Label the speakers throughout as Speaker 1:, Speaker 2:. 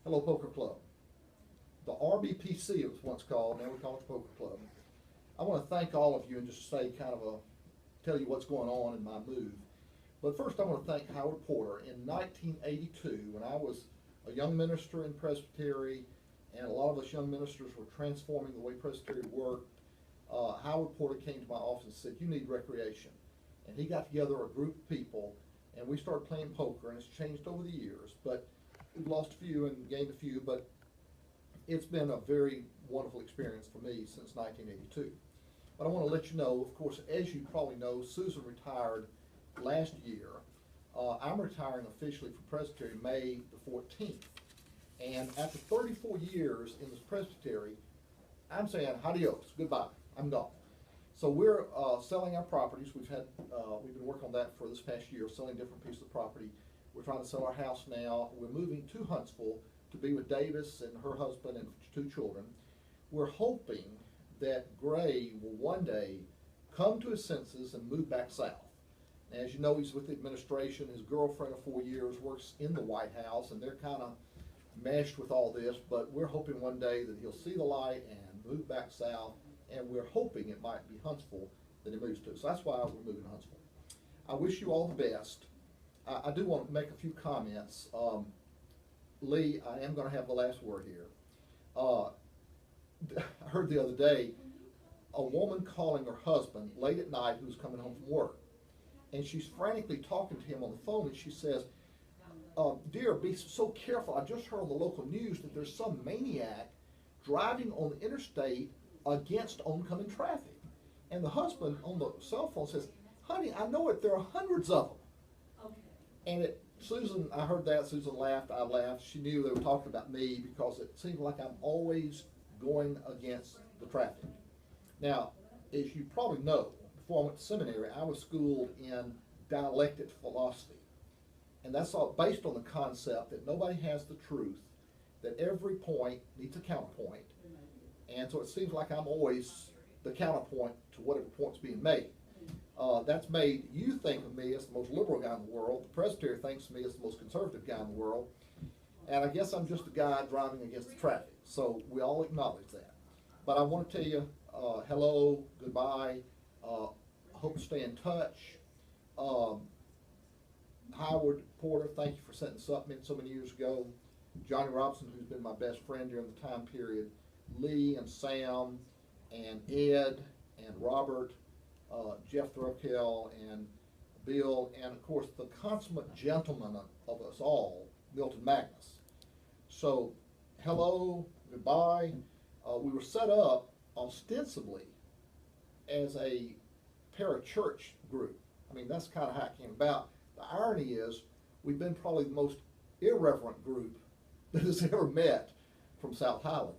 Speaker 1: Hello Poker Club. The RBPC it was once called, now we call it the Poker Club. I want to thank all of you and just say tell you what's going on in my move. But first I want to thank Howard Porter. In 1982, when I was a young minister in Presbytery, and a lot of us young ministers were transforming the way Presbytery worked, Howard Porter came to my office and said, "You need recreation." And he got together a group of people, and we started playing poker, and it's changed over the years. But we've lost a few and gained a few, but it's been a very wonderful experience for me since 1982. But I want to let you know, of course, as you probably know, Susan retired last year. I'm retiring officially from Presbytery May the 14th. And after 34 years in this Presbytery, I'm saying adios, goodbye, I'm gone. So we're selling our properties. We've been working on that for this past year, selling different pieces of property. We're trying to sell our house now. We're moving to Huntsville to be with Davis and her husband and 2 children. We're hoping that Gray will one day come to his senses and move back south. As you know, he's with the administration. His girlfriend of 4 years works in the White House, and they're kind of meshed with all this, but we're hoping one day that he'll see the light and move back south, and we're hoping it might be Huntsville that he moves to. So that's why we're moving to Huntsville. I wish you all the best. I do want to make a few comments. Lee, I am going to have the last word here. I heard the other day a woman calling her husband late at night who's coming home from work, and she's frantically talking to him on the phone, and she says, "Dear, be so careful. I just heard on the local news that there's some maniac driving on the interstate against oncoming traffic." And the husband on the cell phone says, "Honey, I know it. There are hundreds of them." And Susan, I heard that. Susan laughed. I laughed. She knew they were talking about me because it seemed like I'm always going against the traffic. Now, as you probably know, before I went to seminary, I was schooled in dialectic philosophy. And that's all based on the concept that nobody has the truth, that every point needs a counterpoint. And so it seems like I'm always the counterpoint to whatever point's being made. That's made you think of me as the most liberal guy in the world. The Presbytery thinks of me as the most conservative guy in the world. And I guess I'm just a guy driving against the traffic. So we all acknowledge that. But I want to tell you hello, goodbye. Hope to stay in touch. Howard Porter, thank you for setting this up so many years ago. Johnny Robinson, who's been my best friend during the time period. Lee and Sam and Ed and Robert, Jeff Thurkel and Bill, and of course the consummate gentleman of us all, Milton Magnus. So, hello, goodbye. We were set up ostensibly as a parachurch group. I mean, that's kind of how it came about. The irony is, we've been probably the most irreverent group that has ever met from South Highland.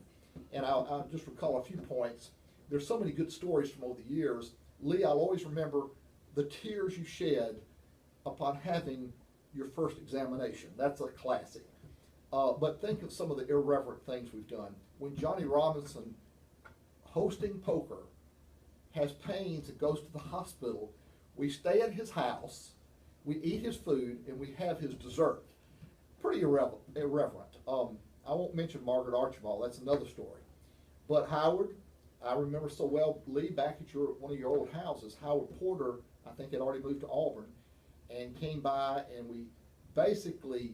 Speaker 1: And I'll just recall a few points. There's so many good stories from over the years. Lee, I'll always remember the tears you shed upon having your first examination. That's a classic. But think of some of the irreverent things we've done. When Johnny Robinson, hosting poker, has pains and goes to the hospital, we stay at his house, we eat his food, and we have his dessert. Pretty irreverent. I won't mention Margaret Archibald, that's another story. But Howard, I remember so well, Lee, back at one of your old houses, Howard Porter, I think had already moved to Auburn, and came by, and we basically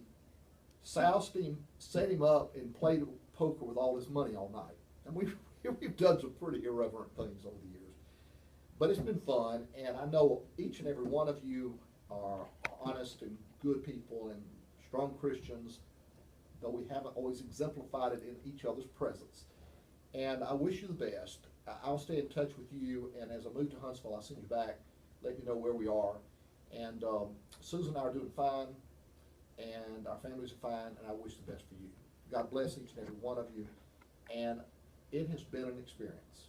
Speaker 1: soused him, set him up, and played poker with all his money all night. And we've done some pretty irreverent things over the years. But it's been fun, and I know each and every one of you are honest and good people and strong Christians, though we haven't always exemplified it in each other's presence. And I wish you the best. I'll stay in touch with you, and as I move to Huntsville, I'll send you back, let you know where we are. And Susan and I are doing fine, and our families are fine, and I wish the best for you. God bless each and every one of you, and it has been an experience.